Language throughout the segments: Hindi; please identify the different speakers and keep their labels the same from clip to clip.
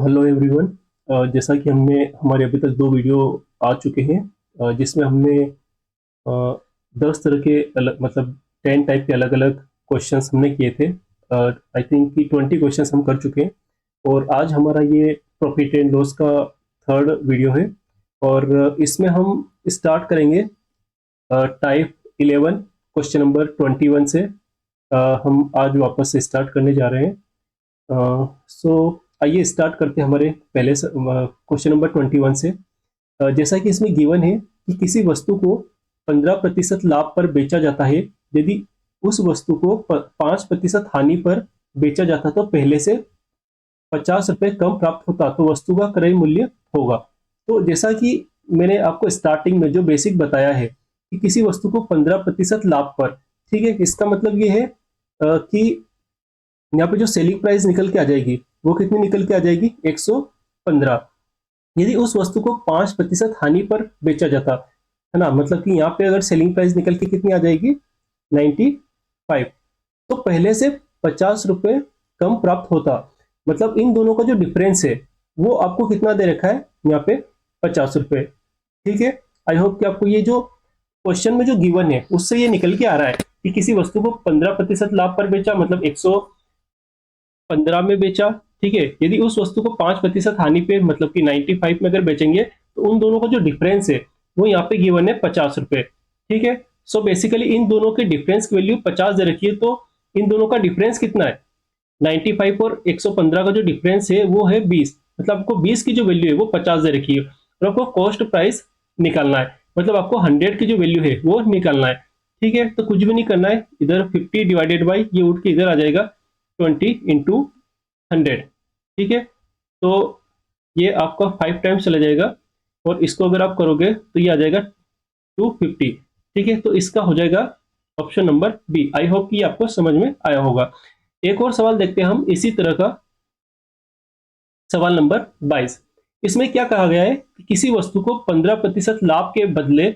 Speaker 1: Hello everyone. जैसा कि हमने हमारे अभी तक 2 वीडियो आ चुके हैं, जिसमें हमने 10 तरह के अलग मतलब 10 टाइप के अलग अलग क्वेश्चंस हमने किए थे। आई थिंक कि 20 क्वेश्चंस हम कर चुके हैं और आज हमारा ये प्रॉफिट एंड लॉस का थर्ड वीडियो है। और इसमें हम स्टार्ट करेंगे टाइप 11 क्वेश्चन नंबर 21 से। हम आज वापस से स्टार्ट करने जा रहे हैं। सो आइए स्टार्ट करते हैं हमारे पहले क्वेश्चन नंबर 21 से। जैसा कि इसमें गिवन है कि किसी वस्तु को 15% लाभ पर बेचा जाता है। यदि उस वस्तु को 5% हानि पर बेचा जाता तो पहले से 50 रुपए कम प्राप्त होता, तो वस्तु का क्रय मूल्य होगा। तो जैसा कि मैंने आपको स्टार्टिंग में जो बेसिक बताया है कि किसी वस्तु को 15% लाभ पर, ठीक है, इसका मतलब ये है कि यहाँ पे जो सेलिंग प्राइस निकल के आ जाएगी वो कितनी निकल के आ जाएगी, 115। यदि उस वस्तु को 5% हानि पर बेचा जाता है ना, मतलब कि यहाँ पे अगर सेलिंग प्राइस निकल के कितनी आ जाएगी, 95, तो पहले से 50 रुपए कम प्राप्त होता। मतलब इन दोनों का जो डिफरेंस है वो आपको कितना दे रखा है यहाँ पे, 50 रुपए। ठीक है, आई होप कि आपको ये जो क्वेश्चन में जो गिवन है उससे ये निकल के आ रहा है कि किसी वस्तु को 15% लाभ पर बेचा, मतलब 115 में बेचा। ठीक है, यदि उस वस्तु को 5% हानि पे, मतलब कि 95 में अगर बेचेंगे, तो उन दोनों का जो डिफरेंस है वो यहाँ पे गिवन है 50 रुपए। ठीक है, सो बेसिकली इन दोनों के डिफरेंस की वैल्यू 50 दे रखी है, तो इन दोनों का डिफरेंस कितना है, 95 और 115 का जो डिफरेंस है वो है 20। मतलब आपको 20 की जो वैल्यू है वो 50 दे रखी है और आपको कॉस्ट प्राइस निकालना है, मतलब आपको 100 की जो वैल्यू है वो निकालना है। ठीक है, तो कुछ भी नहीं करना है, इधर 50 डिवाइडेड बाई ये उठ के इधर आ जाएगा 20 इंटू 100। ठीक है, तो ये आपका 5 टाइम्स चला जाएगा और इसको अगर आप करोगे तो ये आ जाएगा 250। ठीक है, तो इसका हो जाएगा option number B. I hope कि आपको समझ में आया होगा। एक और सवाल देखते हैं हम इसी तरह का, सवाल नंबर 22। इसमें क्या कहा गया है कि किसी वस्तु को 15% लाभ के बदले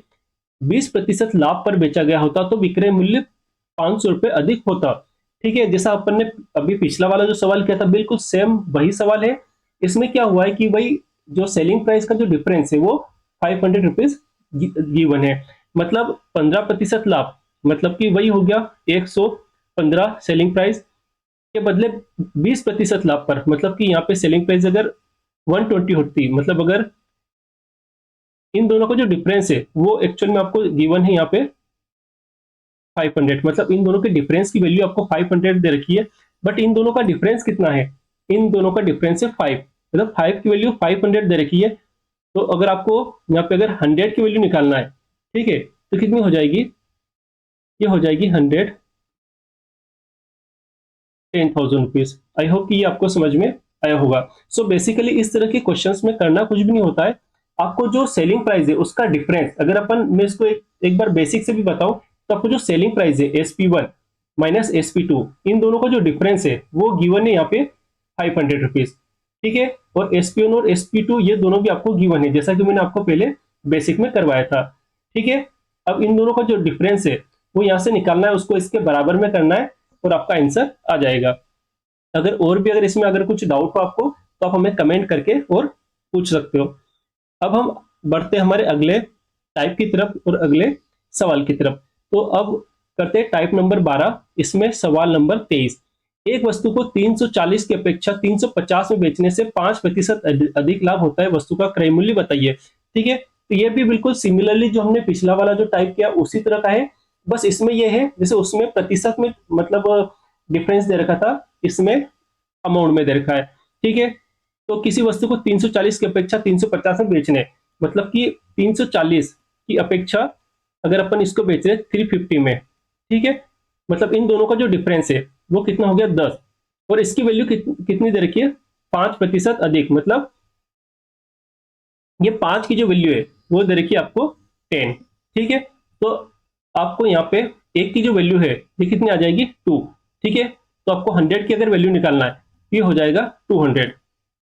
Speaker 1: 20% लाभ पर बेचा गया होता तो विक्रय मूल्य 500 रुपए अधिक होता। ठीक है, जैसा अपन ने अभी पिछला वाला जो सवाल किया था बिल्कुल सेम वही सवाल है। इसमें क्या हुआ है कि भाई जो सेलिंग प्राइस का जो डिफरेंस है वो 500 रुपीज गिवन है। मतलब 15% लाभ, मतलब कि वही हो गया 115 सेलिंग प्राइस के बदले 20% लाभ पर, मतलब कि यहाँ पे सेलिंग प्राइस अगर 120 होती, मतलब अगर इन दोनों का जो डिफरेंस है वो एक्चुअल में आपको गिवन है यहाँ पे 500, मतलब इन दोनों के डिफरेंस की वैल्यू आपको 500 दे रखी है। बट इन दोनों का डिफरेंस कितना है, इन दोनों का डिफरेंस है 5, मतलब 5 की वैल्यू 500 दे रखी है। तो अगर आपको यहाँ पे अगर 100 की वैल्यू निकालना है, ठीक है, तो कितनी हो जाएगी, ये हो जाएगी 110,000 रुपीज। आई होप कि ये आपको समझ में आया होगा। सो बेसिकली इस तरह के क्वेश्चंस में करना कुछ भी नहीं होता है, आपको जो सेलिंग प्राइस है उसका डिफरेंस, अगर अपन मैं इसको एक बार बेसिक से भी बताऊं, तो आपको जो सेलिंग प्राइस है SP1 माइनस SP2, इन दोनों का जो डिफरेंस है वो गिवन है यहाँ पे 500 रुपीज। ठीक है, और SP1 और SP2 ये दोनों भी आपको गिवन है, जैसा कि मैंने आपको पहले बेसिक में करवाया था। ठीक है, अब इन दोनों का जो डिफरेंस है वो यहाँ से निकालना है, उसको इसके बराबर में करना है और आपका आंसर आ जाएगा। अगर और भी अगर इसमें अगर कुछ डाउट हो आपको तो आप हमें कमेंट करके और पूछ सकते हो। अब हम बढ़ते हैं हमारे अगले टाइप की तरफ और अगले सवाल की तरफ। तो अब करते हैं टाइप नंबर 12, इसमें सवाल नंबर 23। एक वस्तु को 340 की अपेक्षा 350 में बेचने से 5% अधिक लाभ होता है, वस्तु का क्रय मूल्य बताइए। ठीक है, तो ये भी बिल्कुल सिमिलरली जो हमने पिछला वाला जो टाइप किया उसी तरह का है, बस इसमें यह है जैसे उसमें प्रतिशत में मतलब डिफरेंस दे रखा था, इसमें अमाउंट में दे रखा है। ठीक है, तो किसी वस्तु को 340 की अपेक्षा 350 में बेचने, मतलब कि 340 की अपेक्षा अगर अपन इसको बेच रहे 350 में, ठीक है, मतलब इन दोनों का जो डिफरेंस है वो कितना हो गया 10, और इसकी वैल्यू कितनी दे रखी है, 5% अधिक, मतलब ये 5 की जो वैल्यू है वो दे रखी है आपको 10। ठीक है, तो आपको यहाँ पे एक की जो वैल्यू है ये कितनी आ जाएगी 2। ठीक है, तो आपको 100 की अगर वैल्यू निकालना है ये हो जाएगा 200।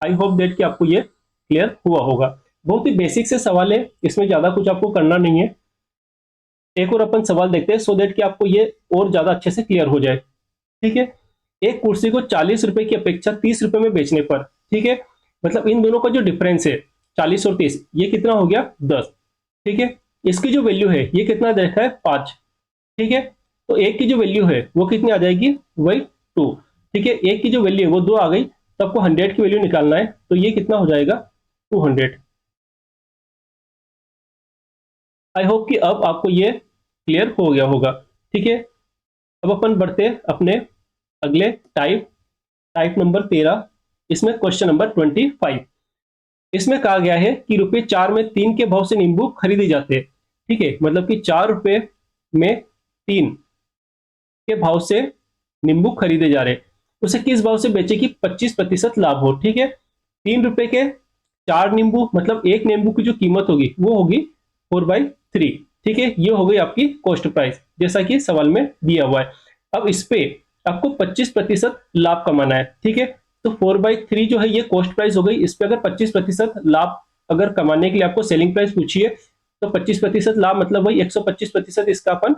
Speaker 1: आई होप दैट कि आपको ये क्लियर हुआ होगा। बहुत ही बेसिक से सवाल है, इसमें ज्यादा कुछ आपको करना नहीं है। एक और अपन सवाल देखते हैं सो दैट कि आपको ये और ज्यादा अच्छे से क्लियर हो जाए। ठीक है, एक कुर्सी को 40 रुपए की अपेक्षा 30 रुपए में बेचने पर, ठीक है, मतलब इन दोनों का जो डिफरेंस है 40 और 30, ये कितना हो गया 10। ठीक है, इसकी जो वैल्यू है ये कितना दे रखा है 5। ठीक है, तो एक की जो वैल्यू है वो कितनी आ जाएगी, वही 2। ठीक है, एक की जो वैल्यू है वो 2 आ गई, तो आपको 100 की वैल्यू निकालना है, तो ये कितना हो जाएगा 200। आई होप कि अब आपको ये क्लियर हो गया होगा। ठीक है, अब अपन बढ़ते हैं अपने अगले टाइप, टाइप नंबर 13। इसमें क्वेश्चन नंबर 25। इसमें कहा गया है कि ₹4 में 3 के भाव से नींबू खरीदे जाते हैं। ठीक है, मतलब कि ₹4 में 3 के भाव से नींबू खरीदे जा रहे, उसे किस भाव से बेचे कि 25% लाभ हो। ठीक है, ₹3 के 4 नींबू, मतलब एक नींबू की जो कीमत होगी वो होगी 4/3। ठीक है, ये हो गई आपकी कॉस्ट प्राइस, जैसा कि सवाल में दिया हुआ है। अब इस पे आपको 25% लाभ कमाना है। ठीक है, तो 4/3 जो है ये कॉस्ट प्राइस हो गई, इस पे अगर 25% लाभ अगर कमाने के लिए आपको सेलिंग प्राइस पूछी है, तो 25% लाभ मतलब वही 125% इसका अपन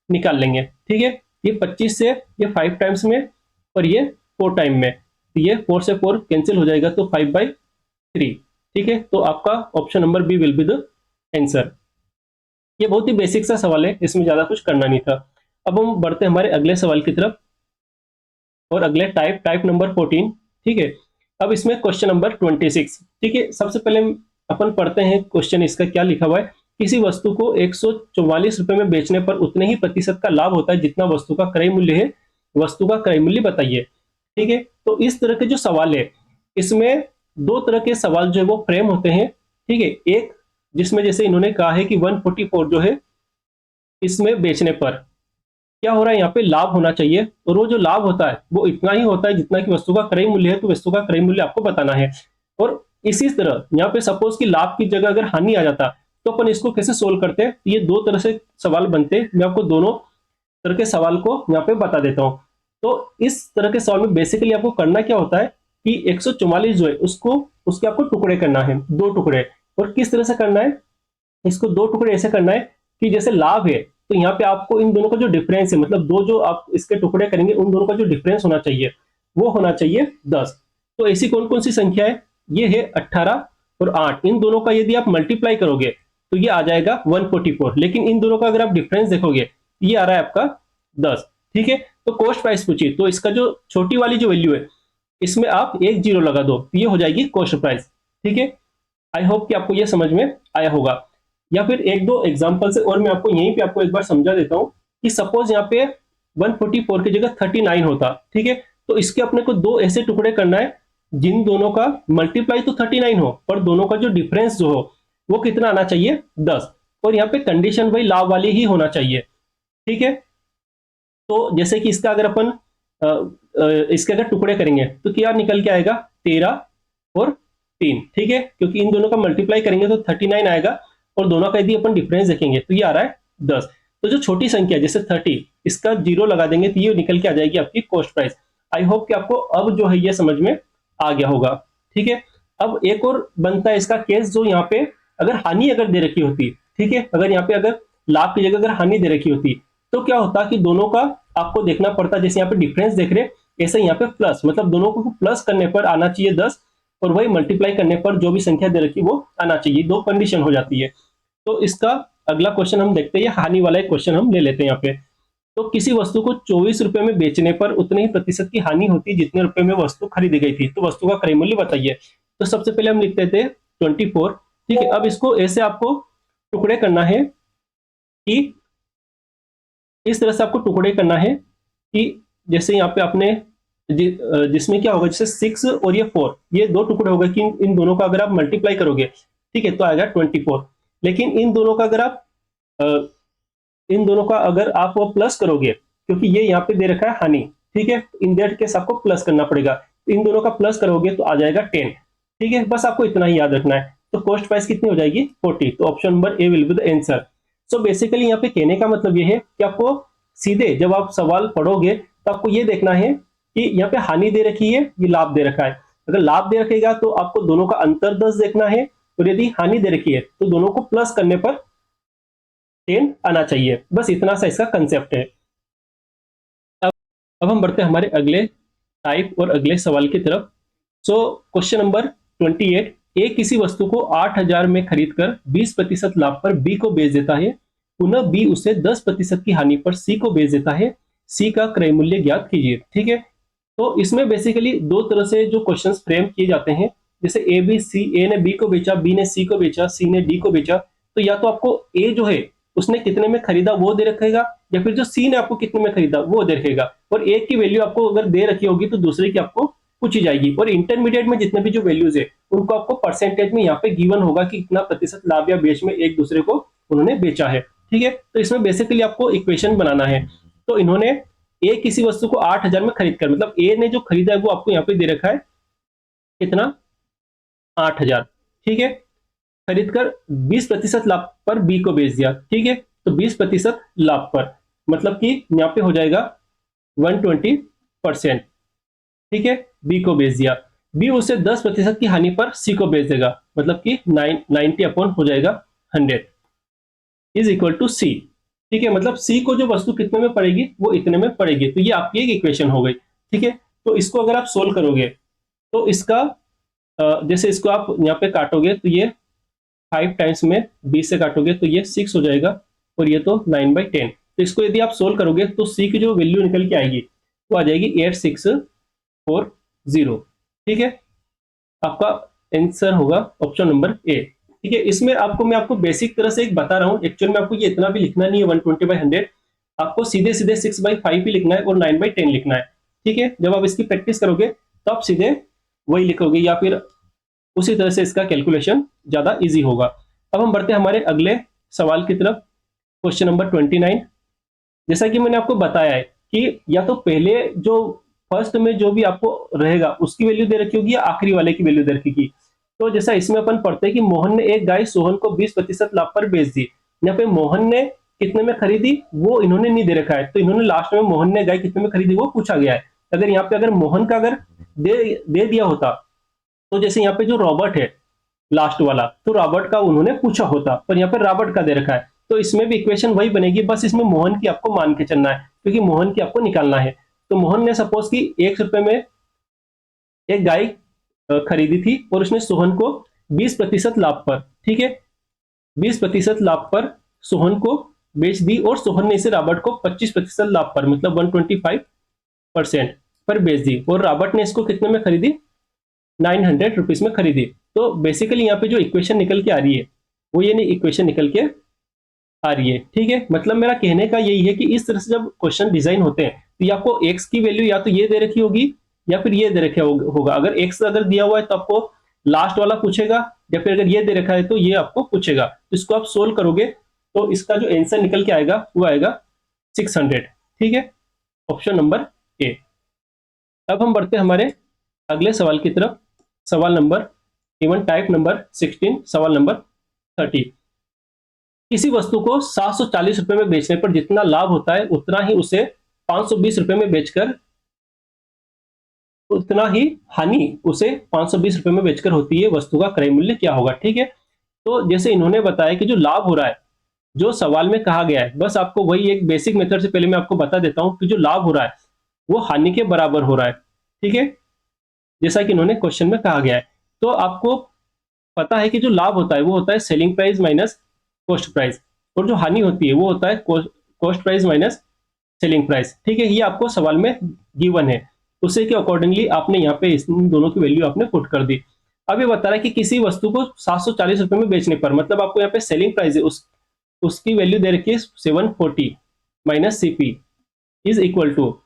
Speaker 1: निकाल लेंगे। ठीक है, ये 25 से ये 5 टाइम्स में और ये 4 टाइम में, तो ये 4 से 4 कैंसिल हो जाएगा, तो 5/3। ठीक है, तो आपका option number B will be the answer. ये बहुत ही बेसिक सा सवाल है, इसमें ज्यादा कुछ करना नहीं था। अब हम बढ़ते हैं हमारे अगले सवाल की तरफ, और अगले टाइप, टाइप नंबर 14। ठीक है, अब इसमें क्वेश्चन नंबर 26। ठीक है, सबसे पहले अपन पढ़ते हैं क्वेश्चन, इसका क्या लिखा हुआ है। किसी वस्तु को ₹144 में बेचने पर उतने ही प्रतिशत का लाभ होता है जितना वस्तु का क्रय मूल्य है, वस्तु का क्रय मूल्य बताइए। ठीक है, तो इस तरह के जो सवाल है, इसमें दो तरह के सवाल जो है वो फ्रेम होते हैं। ठीक है, एक जिसमें जैसे इन्होंने कहा है कि 144 जो है, इसमें बेचने पर क्या हो रहा है, यहाँ पे लाभ होना चाहिए, और वो जो लाभ होता है वो इतना ही होता है जितना कि वस्तु का क्रय मूल्य है, तो वस्तु का क्रय मूल्य आपको बताना है। और इसी तरह यहाँ पे सपोज कि लाभ की जगह अगर हानि आ जाता, तो अपन इसको कैसे सोल्व करते हैं, ये दो तरह से सवाल बनते हैं। मैं आपको दोनों तरह के सवाल को यहाँ पे बता देता हूँ। तो इस तरह के सवाल में बेसिकली आपको करना क्या होता है कि 144 जो है उसको, उसके आपको टुकड़े करना है, 2 टुकड़े। और किस तरह से करना है, इसको 2 टुकड़े ऐसे करना है कि जैसे लाभ है, तो यहाँ पे आपको इन दोनों का जो डिफरेंस है, मतलब दो जो आप इसके टुकड़े करेंगे उन दोनों का जो डिफरेंस होना चाहिए वो होना चाहिए 10। तो ऐसी कौन कौन सी संख्या है, ये है 18 और 8, इन दोनों का यदि आप मल्टीप्लाई करोगे तो ये आ जाएगा 144, लेकिन इन दोनों का अगर आप डिफरेंस देखोगे ये आ रहा है आपका 10। ठीक है, तो कॉस्ट प्राइस पूछिए, तो इसका जो छोटी वाली जो वैल्यू है इसमें आप एक जीरो लगा दो, ये हो जाएगी कॉस्ट प्राइस। ठीक है, आई होप कि आपको ये समझ में आया होगा। या फिर एक दो एग्जांपल से और मैं आपको यहीं पे आपको एक बार समझा देता हूं कि सपोज यहाँ पे 144 की जगह 39 होता। ठीक है, तो इसके अपने को दो ऐसे टुकड़े करना है जिन दोनों का मल्टीप्लाई तो 39 हो, पर दोनों का जो डिफरेंस जो हो वो कितना आना चाहिए 10। और यहाँ पे कंडीशन वही लाभ वाली ही होना चाहिए। ठीक है, तो जैसे कि इसका अगर अपन इसके अगर टुकड़े करेंगे तो क्या निकल के आएगा 13 और 3। ठीक है, क्योंकि इन दोनों का मल्टीप्लाई करेंगे तो 39 आएगा, और दोनों का यदि अपन डिफरेंस देखेंगे तो ये आ रहा है 10। तो जो छोटी संख्या जैसे 30, इसका जीरो लगा देंगे तो ये निकल के आ जाएगी आपकी कॉस्ट प्राइस। आई होप कि आपको अब जो है ये समझ में आ गया होगा। ठीक है, अब एक और बनता है इसका केस, जो यहाँ पे अगर हानि अगर दे रखी होती, ठीक है, अगर यहाँ पे अगर लाभ की जगह अगर हानि दे रखी होती, तो क्या होता कि दोनों का आपको देखना पड़ता, जैसे यहाँ पे डिफरेंस देख रहे ऐसे यहाँ पे प्लस, मतलब दोनों को प्लस करने पर आना चाहिए 10, और वही मल्टीप्लाई करने पर जो भी संख्या दे रखी वो आना चाहिए, दो कंडीशन हो जाती है। तो इसका अगला क्वेश्चन हम देखते हैं, हानि वाला एक क्वेश्चन हम ले लेते हैं यहाँ पे। तो किसी वस्तु को 24 रुपए में बेचने पर उतने ही प्रतिशत की हानि होती है जितने रुपए में वस्तु खरीदी गई थी, तो वस्तु का क्रय मूल्य बताइए। तो सबसे पहले हम लिखते थे 24। ठीक है, अब इसको ऐसे आपको टुकड़े करना है कि इस तरह से आपको टुकड़े करना है कि जैसे यहाँ पे आपने जिसमें क्या होगा, जैसे 6 और ये 4, ये दो टुकड़े हो गए कि इन दोनों का अगर आप मल्टीप्लाई करोगे, ठीक है, तो आएगा 24। लेकिन इन दोनों का अगर आप इन दोनों का अगर आप वो प्लस करोगे, क्योंकि ये यहाँ पे दे रखा है हानि, ठीक है, इन दैट केस आपको प्लस करना पड़ेगा, इन दोनों का प्लस करोगे तो आ जाएगा 10। ठीक है, बस आपको इतना ही याद रखना है। तो कॉस्ट प्राइस कितनी हो जाएगी 40, तो option number A will be the answer. So basically यहाँ पे कहने का मतलब ये है कि आपको सीधे जब आप सवाल पढ़ोगे तो आपको ये देखना है कि यहाँ पे हानि दे रखी है, ये लाभ दे रखा है। अगर लाभ दे रखेगा तो आपको दोनों का अंतर 10 देखना है, और यदि हानि दे रखी है तो दोनों को प्लस करने पर 10 आना चाहिए। बस इतना सा इसका कंसेप्ट है। अब हम बढ़ते हैं हमारे अगले टाइप और अगले सवाल की तरफ। सो क्वेश्चन नंबर 28, ए किसी वस्तु को 8,000 में खरीदकर 20% लाभ पर बी को बेच देता है, पुनः बी उसे 10% की हानि पर सी को बेच देता है, सी का क्रय मूल्य ज्ञात कीजिए। ठीक है, तो इसमें बेसिकली दो तरह से जो क्वेश्चंस फ्रेम किए जाते हैं, जैसे ए बी सी, ए ने बी को बेचा, बी ने सी को बेचा, सी ने डी को बेचा, तो या तो आपको ए जो है उसने कितने में खरीदा वो दे रखेगा, या फिर जो सी ने आपको कितने में खरीदा वो दे रखेगा, और एक की वैल्यू आपको अगर दे रखी होगी तो दूसरे की आपको पूछी जाएगी, और इंटरमीडिएट में जितने भी जो वैल्यूज है उनको आपको परसेंटेज में यहाँ पे गिवन होगा कि कितना प्रतिशत लाभ या बेच में एक दूसरे को उन्होंने बेचा है। ठीक है, तो इसमें बेसिकली आपको इक्वेशन बनाना है। तो इन्होंने ए किसी वस्तु को 8,000 में खरीद कर, मतलब ए ने जो खरीदा है वो आपको यहाँ पे दे रखा है कितना, 8,000। ठीक है, खरीद कर 20% लाभ पर बी को बेच दिया। ठीक है, तो 20% लाभ पर मतलब कि यहाँ पे हो जाएगा 120%। ठीक है, बी को बेच दिया, बी उसे 10% की हानि पर सी को बेच देगा, मतलब कि 90 अपॉन हो जाएगा 100 इज इक्वल टू सी। ठीक है, मतलब सी को जो वस्तु कितने में पड़ेगी वो इतने में पड़ेगी। तो ये आपकी एक इक्वेशन हो गई। ठीक है, तो इसको अगर आप सोल्व करोगे तो इसका जैसे इसको आप यहाँ पे काटोगे तो ये 5 टाइम्स में 20 से काटोगे तो ये 6 हो जाएगा, और ये तो 9/10। तो इसको यदि आप सोल्व करोगे तो सी की जो वैल्यू निकल के आएगी वो आ जाएगी 8640। ठीक है, आपका आंसर होगा ऑप्शन नंबर ए। ठीक है, इसमें मैं आपको बेसिक तरह से एक बता रहा हूँ, एक्चुअल में आपको ये इतना भी लिखना नहीं है 120/100, आपको सीधे सीधे 6/5 ही लिखना है और 9/10 लिखना है। ठीक है, जब आप इसकी प्रैक्टिस करोगे तो आप सीधे वही लिखोगे, या फिर उसी तरह से इसका कैलकुलेशन ज्यादा इजी होगा। अब हम बढ़ते हैं हमारे अगले सवाल की तरफ, क्वेश्चन नंबर 29। जैसा कि मैंने आपको बताया है कि या तो पहले जो फर्स्ट में जो भी आपको रहेगा उसकी वैल्यू दे रखी होगी या आखिरी वाले की वैल्यू दे रखी होगी। तो जैसा इसमें अपन पढ़ते हैं कि मोहन ने एक गाय सोहन को 20% लाभ पर बेच दी। यहाँ पे मोहन ने कितने में खरीदी वो इन्होंने नहीं दे रखा है, तो इन्होंने लास्ट में मोहन ने गाय कितने में खरीदी वो पूछा गया है। अगर यहाँ पे अगर मोहन का अगर दे दिया होता, तो जैसे यहाँ पे जो रॉबर्ट है लास्ट वाला, तो रॉबर्ट का उन्होंने पूछा होता, पर यहाँ पे रॉबर्ट का दे रखा है, तो इसमें भी इक्वेशन वही बनेगी, बस इसमें मोहन की आपको मान के चलना है, क्योंकि मोहन की आपको निकालना है। तो मोहन ने सपोज की 1 रुपए में एक गाय खरीदी थी और उसने सोहन को 20% लाभ पर, ठीक है, 20% लाभ पर सोहन को बेच दी, और सोहन ने इसे रॉबर्ट को 25% लाभ पर मतलब 125% पर बेच दी, और रॉबर्ट ने इसको कितने में खरीदी, 900 रुपीज में खरीदी। तो बेसिकली यहाँ पे जो इक्वेशन निकल के आ रही है वो ये नहीं इक्वेशन निकल के आ रही है। ठीक है, मतलब मेरा कहने का यही है कि इस तरह से जब क्वेश्चन डिजाइन होते हैं तो ये आपको एक्स की वैल्यू या तो ये दे रखी होगी या फिर ये दे रखा होगा। अगर एक्स अगर दिया हुआ है तो आपको लास्ट वाला पूछेगा, या फिर अगर ये दे रखा है तो ये आपको पूछेगा। तो इसको आप सोल्व करोगे तो इसका जो आंसर निकल के आएगा वो आएगा 600। ठीक है, ऑप्शन नंबर ए। अब हम बढ़ते हैं हमारे अगले सवाल की तरफ, सवाल नंबर इवन टाइप नंबर 16, सवाल नंबर 30। किसी वस्तु को 740 रुपए में बेचने पर जितना लाभ होता है उतना ही उसे 520 रुपए में बेचकर उतना ही हानि उसे 520 रुपए में बेचकर होती है, वस्तु का क्रय मूल्य क्या होगा। ठीक है, तो जैसे इन्होंने बताया कि जो लाभ हो रहा है जो सवाल में कहा गया है, बस आपको वही एक बेसिक मेथड से पहले मैं आपको बता देता हूं कि जो लाभ हो रहा है वो हानि के बराबर हो रहा है। ठीक है, जैसा कि इन्होंने क्वेश्चन में कहा गया है, तो आपको पता है कि जो लाभ होता है वो होता है selling price minus cost price, और जो हानि होती है वो होता है cost price minus selling price. ठीक है, ये आपको सवाल में गिवन है, उसे के अकॉर्डिंगली आपने यहाँ पे इन दोनों की वैल्यू आपने पुट कर दी। अब ये बता रहा है कि किसी वस्तु को 740 रुपए में बेचने पर, मतलब आपको यहाँ पे सेलिंग प्राइस है उसकी वैल्यू दे रखी है 740 minus CP is equal to,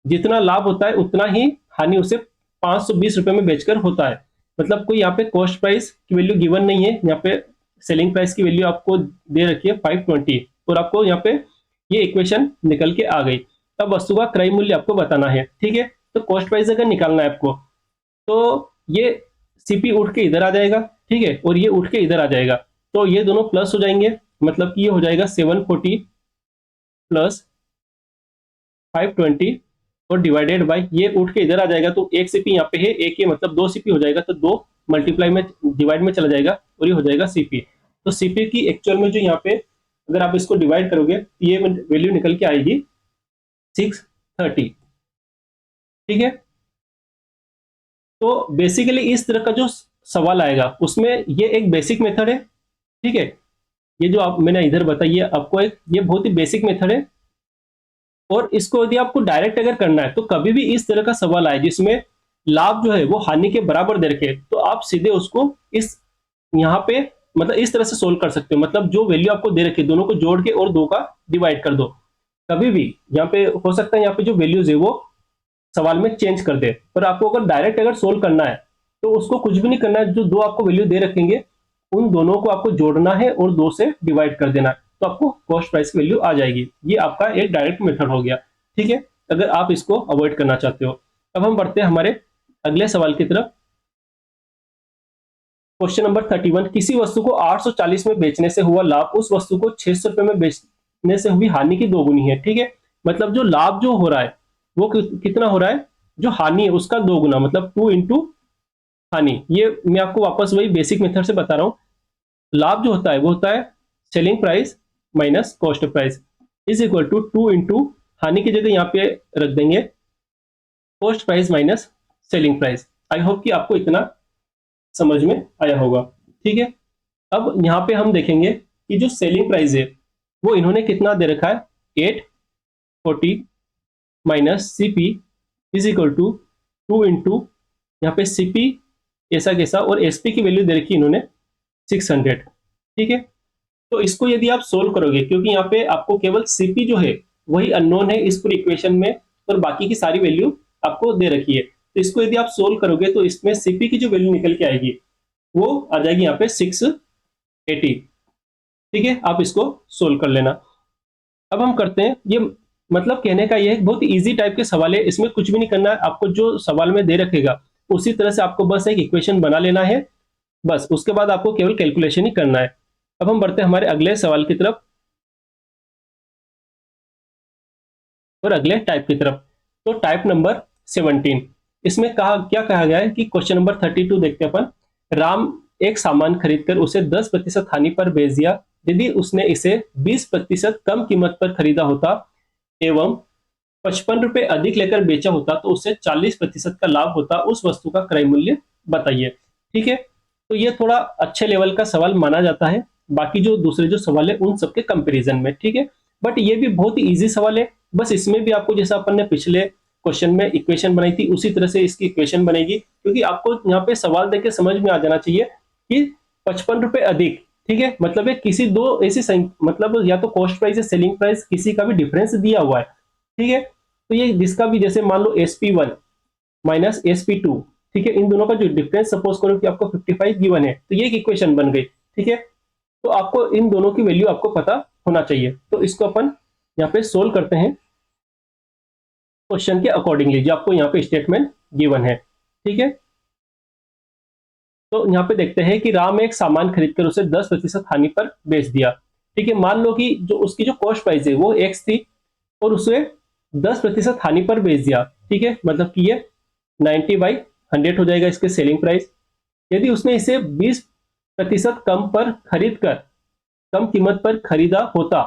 Speaker 1: जितना लाभ होता है उतना ही हानि उसे 520 रुपए में बेचकर होता है। मतलब कोई यहाँ पे कॉस्ट प्राइस की वैल्यू गिवन नहीं है, यहाँ पे सेलिंग प्राइस की वैल्यू आपको दे रखी है 520, और आपको यहाँ पे ये इक्वेशन निकल के आ गई। अब वस्तु का क्रय मूल्य आपको बताना है। ठीक है, तो कॉस्ट प्राइस अगर निकालना है आपको तो ये सीपी उठ के इधर आ जाएगा, ठीक है, और ये उठ के इधर आ जाएगा, तो ये दोनों प्लस हो जाएंगे, मतलब कि ये हो जाएगा 740 प्लस 520 और डिवाइडेड बाय, ये उठ के इधर आ जाएगा, तो एक सीपी यहाँ पे है, एक ये मतलब 2 सीपी हो जाएगा, तो 2 मल्टीप्लाई में डिवाइड में चला जाएगा और ये हो जाएगा सीपी। तो सीपी की एक्चुअल में जो यहाँ पे अगर आप इसको डिवाइड करोगे तो ये वैल्यू निकल के आएगी 630। ठीक है, तो बेसिकली इस तरह का जो सवाल आएगा उसमें ये एक बेसिक मेथड है, ठीक है। ये जो आप मैंने इधर बताइए आपको, एक ये बहुत ही बेसिक मेथड है। और इसको यदि आपको डायरेक्ट अगर करना है तो कभी भी इस तरह का सवाल आए जिसमें लाभ जो है वो हानि के बराबर दे रखे, तो आप सीधे उसको इस यहाँ पे मतलब इस तरह से सोल्व कर सकते हो। मतलब जो वैल्यू आपको दे रखी है दोनों को जोड़ के और दो का डिवाइड कर दो। कभी भी यहाँ पे हो सकता है यहाँ पे जो वैल्यूज है वो सवाल में चेंज कर दे, पर आपको अगर डायरेक्ट अगर सोल्व करना है तो उसको कुछ भी नहीं करना है। जो दो आपको वैल्यू दे रखेंगे उन दोनों को आपको जोड़ना है और दो से डिवाइड कर देना है, तो आपको कॉस्ट प्राइस की वैल्यू आ जाएगी। ये आपका एक डायरेक्ट मेथड हो गया, ठीक है, अगर आप इसको अवॉइड करना चाहते हो। अब हम बढ़ते हैं हमारे अगले सवाल की तरफ। क्वेश्चन नंबर 31, किसी वस्तु को 840 में बेचने से हुआ लाभ उस वस्तु को 600 रुपए में बेचने से हुई हानि की दोगुनी है, ठीक है। मतलब जो लाभ जो हो रहा है वो कितना हो रहा है, जो हानि है उसका दो गुना, मतलब 2 इंटू हानि। ये मैं आपको वापस वही बेसिक मेथड से बता रहा हूँ। लाभ जो होता है वो होता है selling price minus cost price is equal to 2 into हानि की जगह यहाँ पे रख देंगे cost price minus selling price. I hope कि आपको इतना समझ में आया होगा, ठीक है। अब यहाँ पे हम देखेंगे कि जो सेलिंग प्राइस है वो इन्होंने कितना दे रखा है, 840 minus CP is equal to 2 into यहाँ पे सीपी ऐसा कैसा और एसपी की वैल्यू दे रखी इन्होंने 600, ठीक है। तो इसको यदि आप सोल्व करोगे, क्योंकि यहाँ पे आपको केवल सीपी जो है वही अननोन है इस पूरी इक्वेशन में, और बाकी की सारी वैल्यू आपको दे रखी है। तो इसको यदि आप सोल्व करोगे तो इसमें सीपी की जो वैल्यू निकल के आएगी वो आ जाएगी यहाँ पे 680, ठीक है। आप इसको सोल्व कर लेना। अब हम करते हैं ये, मतलब कहने का ये है बहुत इजी टाइप के सवाल है, इसमें कुछ भी नहीं करना है आपको, जो सवाल में दे रखेगा उसी तरह से आपको बस एक इक्वेशन बना लेना है, बस उसके बाद आपको केवल कैलकुलेशन ही करना है। अब हम बढ़ते हैं हमारे अगले सवाल की तरफ और अगले टाइप की तरफ। तो टाइप नंबर 17, इसमें कहा क्या कहा गया है कि क्वेश्चन नंबर 32 देखते हैं अपन। राम एक सामान खरीदकर उसे 10% हानि पर बेच दिया। यदि उसने इसे 20% कम कीमत पर खरीदा होता एवं 55 रुपए अधिक लेकर बेचा होता तो उससे 40% का लाभ होता। उस वस्तु का क्रय मूल्य बताइए, ठीक है। तो ये थोड़ा अच्छे लेवल का सवाल माना जाता है बाकी जो दूसरे जो सवाल है उन सबके कंपैरिजन में, ठीक है। बट ये भी बहुत ही इजी सवाल है, बस इसमें भी आपको जैसा अपन ने पिछले क्वेश्चन में इक्वेशन बनाई थी उसी तरह से इसकी इक्वेशन बनेगी, क्योंकि आपको यहाँ पे सवाल देख के समझ में आ जाना चाहिए कि 55 रुपए अधिक, ठीक है, मतलब है किसी दो ऐसी मतलब या तो कॉस्ट प्राइस या सेलिंग प्राइस किसी का भी डिफरेंस दिया हुआ है, ठीक है। तो ये जिसका भी जैसे मान लो SP1 माइनस SP2, ठीक है, इन दोनों का जो डिफरेंस सपोज करो कि आपको 55 गिवन है तो ये एक इक्वेशन बन गई, ठीक है। तो आपको इन दोनों की वैल्यू आपको पता होना चाहिए। तो इसको अपन यहाँ पे सोल्व करते हैं क्वेश्चन के अकॉर्डिंगली जो आपको यहाँ पे स्टेटमेंट गिवन है, ठीक है। तो यहाँ पे देखते हैं कि राम एक सामान खरीदकर उसे 10% हानि पर बेच दिया, ठीक है। मान लो कि जो उसकी जो कॉस्ट प्राइस है वो एक्स थी और उसे 10% हानि पर बेच दिया, ठीक है, मतलब कि ये 90/100 हो जाएगा इसके सेलिंग प्राइस। यदि उसने इसे 20% कम पर खरीद कर कम कीमत पर खरीदा होता,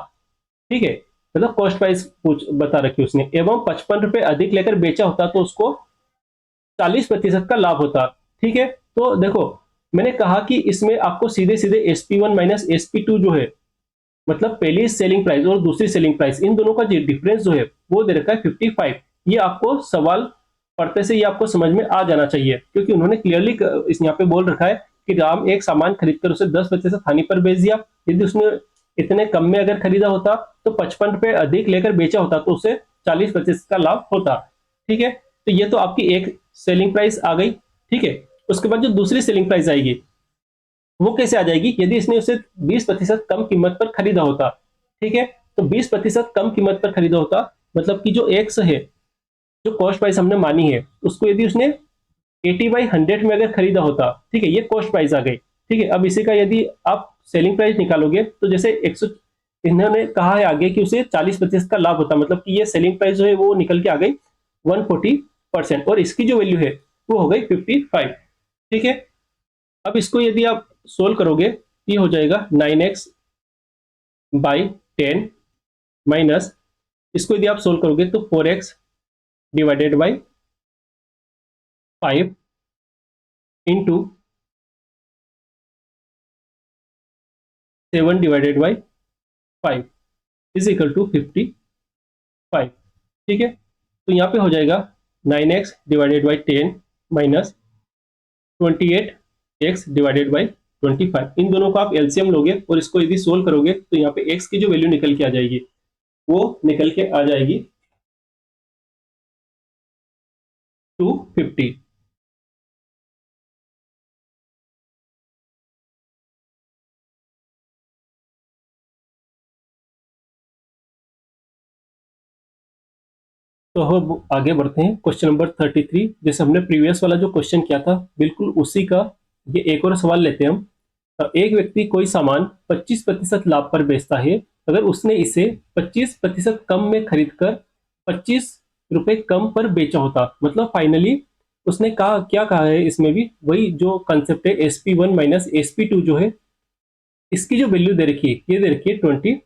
Speaker 1: ठीक है, मतलब कॉस्ट प्राइस बता रखी उसने, एवं 55 रुपए अधिक लेकर बेचा होता तो उसको 40% का लाभ होता, ठीक है। तो देखो मैंने कहा कि इसमें आपको सीधे सीधे SP1 माइनस SP2 जो है, मतलब पहली सेलिंग प्राइस और दूसरी सेलिंग प्राइस इन दोनों का जो डिफरेंस जो है वो दे रखा है 55। ये आपको सवाल पढ़ते से ये आपको समझ में आ जाना चाहिए, क्योंकि उन्होंने क्लियरली इस यहाँ पे बोल रखा है कि राम एक सामान खरीदकर उसे 10% हानि पर बेच दिया। यदि उसने इतने कम में अगर खरीदा होता तो 55 रुपए अधिक लेकर बेचा होता तो उसे 40% का लाभ होता, ठीक है। तो ये तो आपकी एक सेलिंग प्राइस आ गई, ठीक है। उसके बाद जो दूसरी सेलिंग प्राइस आएगी वो कैसे आ जाएगी, यदि इसने उसे 20% कम कीमत पर खरीदा होता, ठीक है। तो 20% कम कीमत पर खरीदा होता मतलब कि जो एक्स है, जो कॉस्ट प्राइस हमने मानी है उसको यदि उसने 80/100 में अगर खरीदा होता, ठीक है, ये कॉस्ट प्राइस आ गई, ठीक है। अब इसी का यदि आप सेलिंग प्राइस निकालोगे तो जैसे 100 इन्होंने कहा है आगे कि उसे 40% का लाभ होता, मतलब कि ये सेलिंग प्राइस जो है वो निकल के आ गई 140% और इसकी जो वैल्यू है वो हो गई 55, ठीक है। अब इसको यदि आप सोल्व करोगे ये हो जाएगा 9x/10 माइनस, इसको यदि आप सोल्व करोगे तो 4x divided by 5 into 7 divided by 5 is equal to 55। ठीक है, तो यहाँ पे हो जाएगा 9x divided by 10 minus 28x divided by 25। इन दोनों को आप एलसीएम लोगे और इसको यदि सोल्व करोगे तो यहाँ पे x की जो वैल्यू निकल के आ जाएगी वो निकल के आ जाएगी 250। तो हम आगे बढ़ते हैं क्वेश्चन नंबर 33। जैसे हमने प्रीवियस वाला जो क्वेश्चन किया था बिल्कुल उसी का ये एक और सवाल लेते हैं हम। एक व्यक्ति कोई सामान 25% लाभ पर बेचता है। अगर उसने इसे 25% कम में खरीदकर 25 रुपए कम पर बेचा होता, मतलब फाइनली उसने कहा क्या कहा है, इसमें भी वही जो कंसेप्ट है SP1 माइनस SP2 जो है इसकी जो वैल्यू दे रखी है ये दे रखी है 25।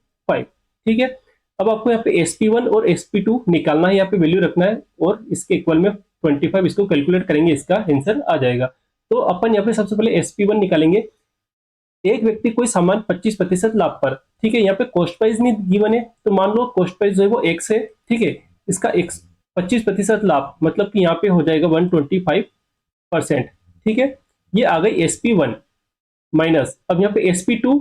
Speaker 1: ठीक है, अब आपको यहाँ पे SP1 और SP2 निकालना है, यहाँ पे वैल्यू रखना है और इसके इक्वल में 25 इसको कैलकुलेट करेंगे, इसका आंसर आ जाएगा। तो अपन यहाँ पे सबसे पहले SP1 निकालेंगे। एक व्यक्ति कोई सामान 25% लाभ पर, ठीक है, यहाँ पे कॉस्ट प्राइस नहीं गिवन है तो मान लो कॉस्ट प्राइस जो है वो x है। ठीक है, इसका x 25% लाभ मतलब कि यहाँ पे हो जाएगा 125%। ठीक है, ये आ गई SP1 माइनस, अब यहाँ पे SP2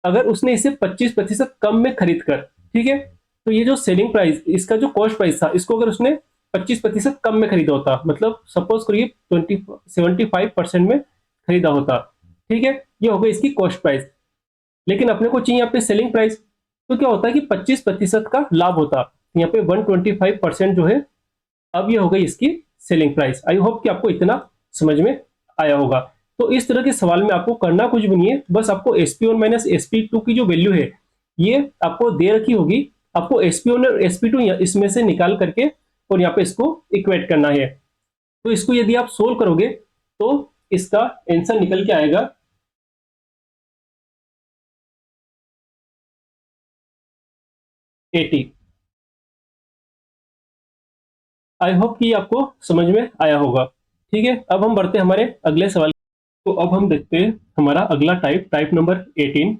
Speaker 1: अगर उसने इसे 25% कम में खरीद कर, ठीक है, तो ये जो सेलिंग प्राइस इसका जो कॉस्ट प्राइस था इसको अगर उसने 25% कम में खरीदा होता, मतलब सपोज करिए 75% में खरीदा होता, ठीक है, ये हो गई इसकी कॉस्ट प्राइस। लेकिन अपने को चाहिए यहाँ पे सेलिंग प्राइस, तो क्या होता है कि 25% का लाभ होता, यहाँ पे 125% जो है, अब ये हो गई इसकी सेलिंग प्राइस। आई होप कि आपको इतना समझ में आया होगा। तो इस तरह के सवाल में आपको करना कुछ भी नहीं है, बस आपको SP1 माइनस SP2 की जो वैल्यू है ये आपको दे रखी होगी, आपको SP1 और SP2 इसमें से निकाल करके और यहाँ पे इसको इक्वेट करना है। तो इसको यदि आप सोल्व करोगे तो इसका आंसर निकल के आएगा 80। आई होप कि आपको समझ में आया होगा। ठीक है, अब हम बढ़ते हैं हमारे अगले सवाल। तो अब हम देखते हैं हमारा अगला टाइप नंबर 18,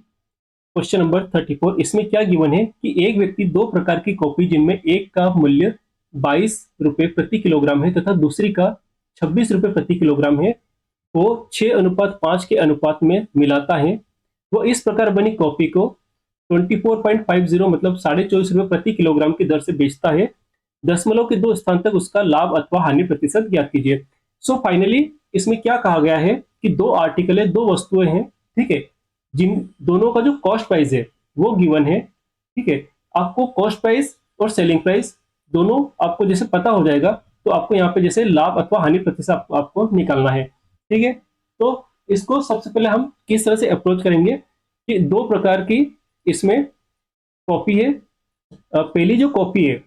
Speaker 1: क्वेश्चन नंबर 34। इसमें क्या गिवन है कि एक व्यक्ति दो प्रकार की कॉफी जिनमें एक का मूल्य 22 रुपए प्रति किलोग्राम है तथा दूसरी का 26 रुपए प्रति किलोग्राम है, वो 6:5 के अनुपात में मिलाता है। वो इस प्रकार बनी कॉफी को 24.50 मतलब 24.5 रुपए प्रति किलोग्राम की दर से बेचता है। दशमलव के 2 स्थान तक उसका लाभ अथवा हानि प्रतिशत ज्ञात कीजिए। सो फाइनली इसमें क्या कहा गया है कि दो आर्टिकल है, दो वस्तुएं हैं, ठीक है, जिन दोनों का जो कॉस्ट प्राइस है वो गिवन है। ठीक है, आपको कॉस्ट प्राइस और सेलिंग प्राइस दोनों आपको जैसे पता हो जाएगा तो आपको यहाँ पे जैसे लाभ अथवा हानि प्रतिशत आपको निकालना है। ठीक है, तो इसको सबसे पहले हम किस तरह से अप्रोच करेंगे कि दो प्रकार की इसमें कॉपी है। पहली जो कॉपी है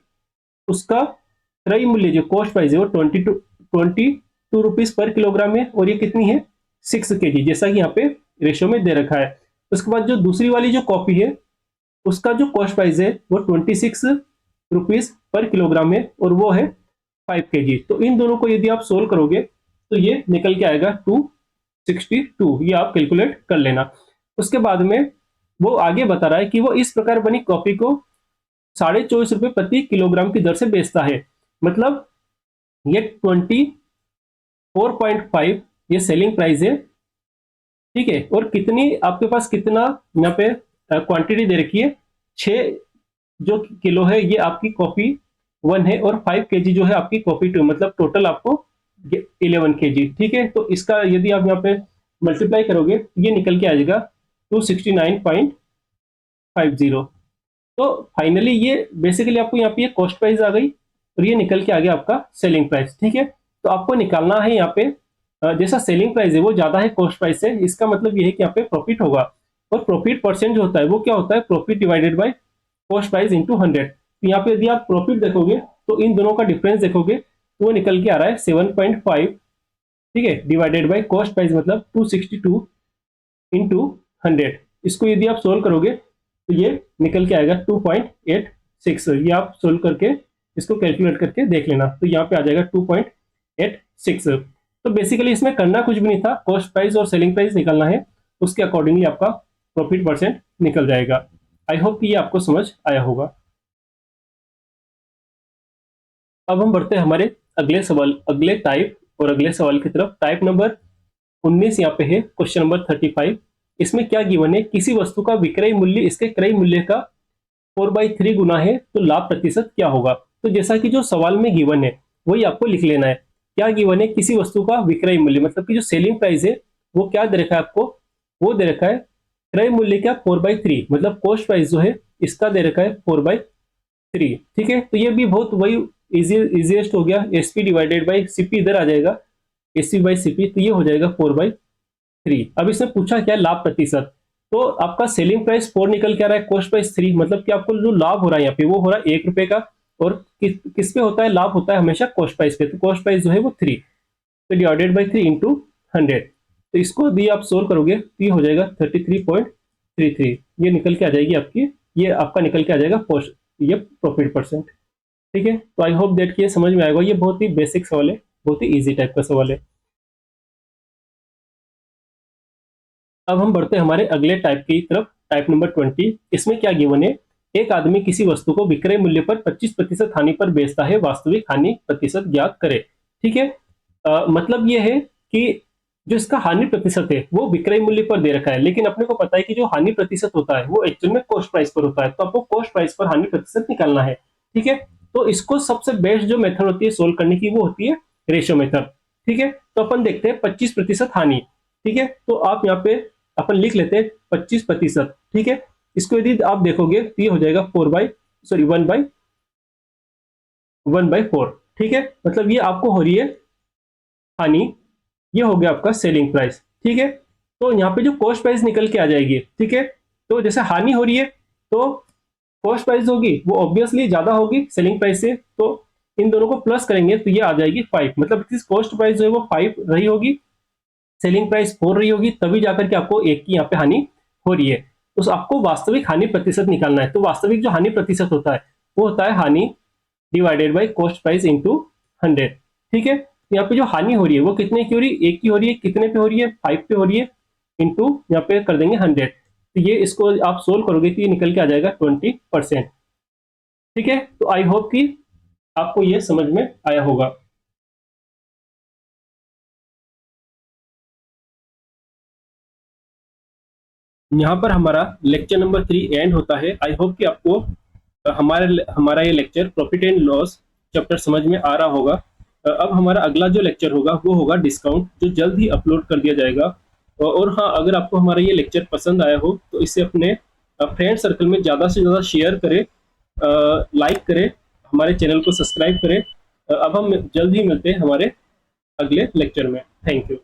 Speaker 1: उसका क्रय मूल्य जो कॉस्ट प्राइस है वो 22 रुपीज पर किलोग्राम है और ये कितनी है 6 kg, जैसा कि यहाँ पे रेशो में दे रखा है। उसके बाद जो दूसरी वाली जो कॉपी है उसका जो कॉस्ट प्राइस है वो 26 रुपीज पर किलोग्राम है और वो है 5 kg। तो इन दोनों को यदि आप सोल्व करोगे तो ये निकल के आएगा 262, ये आप कैलकुलेट कर लेना। उसके बाद में वो आगे बता रहा है कि वो इस प्रकार बनी कॉफी को 24.5 रुपए प्रति किलोग्राम की दर से बेचता है, मतलब ये 24.5 ये सेलिंग प्राइस है। ठीक है, और कितनी आपके पास कितना यहाँ पे क्वांटिटी दे रखी है, 6 जो किलो है ये आपकी कॉफी 1 है और 5 kg जो है आपकी कॉफी 2, मतलब टोटल आपको 11 kg। ठीक है, तो इसका यदि आप यहाँ पे मल्टीप्लाई करोगे ये निकल के आ जाएगा 269.50। तो फाइनली ये बेसिकली आपको यहाँ पे ये कॉस्ट प्राइस आ गई और ये निकल के आ गया आपका सेलिंग प्राइस। ठीक है, तो आपको निकालना है यहाँ पे जैसा सेलिंग प्राइस है वो ज्यादा है कॉस्ट प्राइस से, इसका मतलब ये है कि यहाँ पे प्रॉफिट होगा और प्रॉफिट परसेंट जो होता है वो क्या होता है, profit divided by cost price into 100। तो यहाँ पे यदि आप प्रॉफिट देखोगे तो इन दोनों का डिफरेंस देखोगे तो वो निकल के आ रहा है 7.5, ठीक है, डिवाइडेड बाय कॉस्ट प्राइस मतलब 262 इंटू 100। इसको यदि आप सोल्व करोगे तो ये निकल के आएगा 2.86। ये आप सोल्व करके इसको कैलकुलेट करके देख लेना, तो यहाँ पे आ जाएगा 2.86। तो बेसिकली इसमें करना कुछ भी नहीं था, कॉस्ट प्राइस और सेलिंग प्राइस निकालना है, उसके अकॉर्डिंगली आपका प्रॉफिट परसेंट निकल जाएगा। आई होप कि ये आपको समझ आया होगा। अब हम बढ़ते हैं हमारे अगले सवाल, अगले टाइप और अगले सवाल की तरफ। टाइप नंबर 19 यहाँ पे है, क्वेश्चन नंबर 35। इसमें क्या गिवन है, किसी वस्तु का विक्रय मूल्य इसके क्रय मूल्य का 4/3 गुना है तो लाभ प्रतिशत क्या होगा। तो जैसा कि जो सवाल में गिवन है वही आपको लिख लेना है। क्या गिवन है, किसी वस्तु का विक्रय मूल्य मतलब कि जो सेलिंग प्राइस है वो क्या दे रखा है आपको, वो दे रखा है क्रय मूल्य क्या 4/3, मतलब कॉस्ट प्राइस जो है इसका दे रखा है 4/3। ठीक है, तो ये भी बहुत वही इजीएस्ट हो गया, एसपी डिवाइडेड बाई सीपी इधर आ जाएगा, एसपी बाई सीपी, तो ये हो जाएगा 4/3। अब इसने पूछा क्या लाभ प्रतिशत, तो आपका सेलिंग प्राइस 4 निकल के आ रहा है, कॉस्ट प्राइस 3, मतलब कि आपको जो लाभ हो रहा है यहाँ पे वो हो रहा है 1 रुपए का, और किस पे होता है लाभ, होता है हमेशा कॉस्ट प्राइस पे, तो कॉस्ट प्राइस जो है वो 3, तो डिवाइडेड बाई 3 इंटू 100। तो इसको भी आप सोल्व करोगे तो ये हो जाएगा 33.33, ये निकल के आ जाएगी आपकी, ये आपका निकल के आ जाएगा ये प्रॉफिट परसेंट। ठीक है, तो आई होप दैट कि ये समझ में आएगा, ये बहुत ही बेसिक सवाल है, बहुत ही इजी टाइप का सवाल है। अब हम बढ़ते हैं हमारे अगले टाइप की तरफ, टाइप नंबर 20। इसमें क्या गिवन है, एक आदमी किसी वस्तु को विक्रय मूल्य पर 25% हानि पर बेचता है, वास्तविक हानि प्रतिशत ज्ञात करे। ठीक है, मतलब ये है कि जो इसका हानि प्रतिशत है वो विक्रय मूल्य पर दे रखा है, लेकिन अपने को पता है कि जो हानि प्रतिशत होता है वो एक्चुअल में कॉस्ट प्राइस पर होता है, तो आपको कॉस्ट प्राइस पर हानि प्रतिशत निकालना है। ठीक है, तो इसको सबसे बेस्ट जो मेथड होती है सोल्व करने की वो होती है रेशियो मेथड। ठीक है, तो अपन देखते हैं 25% हानि। ठीक है, तो आप यहाँ पे अपन लिख लेते हैं 25%। ठीक है, इसको यदि आप देखोगे तो ये हो जाएगा 1/4। ठीक है, मतलब ये आपको हो रही है हानि, ये हो गया आपका सेलिंग प्राइस। ठीक है, तो यहाँ पे जो कॉस्ट प्राइस निकल के आ जाएगी। ठीक है, तो जैसे हानि हो रही है तो कॉस्ट प्राइस होगी वो ऑब्वियसली ज्यादा होगी सेलिंग प्राइस से, तो इन दोनों को प्लस करेंगे तो ये आ जाएगी 5, मतलब कॉस्ट प्राइस जो है वो 5 रही होगी, सेलिंग प्राइस 4 रही होगी, तभी जाकर के आपको एक की यहाँ पे हानि हो रही है। तो आपको वास्तविक हानि प्रतिशत निकालना है, तो वास्तविक जो हानि प्रतिशत होता है वो होता है हानि divided by cost price into 100। ठीक है, यहाँ पे जो हानि हो रही है वो कितने की हो रही है, एक की हो रही है, कितने पे हो रही है 5 पे हो रही है, इंटू यहाँ पे कर देंगे 100, तो ये इसको आप सोल्व करोगे तो ये निकल के आ जाएगा 20%। ठीक है, तो आई होप कि आपको ये समझ में आया होगा। यहाँ पर हमारा लेक्चर नंबर 3 एंड होता है। आई होप कि आपको हमारा ये lecture profit and loss chapter समझ में आ रहा होगा। अब हमारा अगला जो लेक्चर होगा वो होगा डिस्काउंट, जो जल्द ही अपलोड कर दिया जाएगा। और हाँ, अगर आपको हमारा ये लेक्चर पसंद आया हो तो इसे अपने फ्रेंड सर्कल में ज़्यादा से ज़्यादा शेयर करें, लाइक करें, हमारे चैनल को सब्सक्राइब करें। अब हम जल्द ही मिलते हैं हमारे अगले लेक्चर में। Thank you.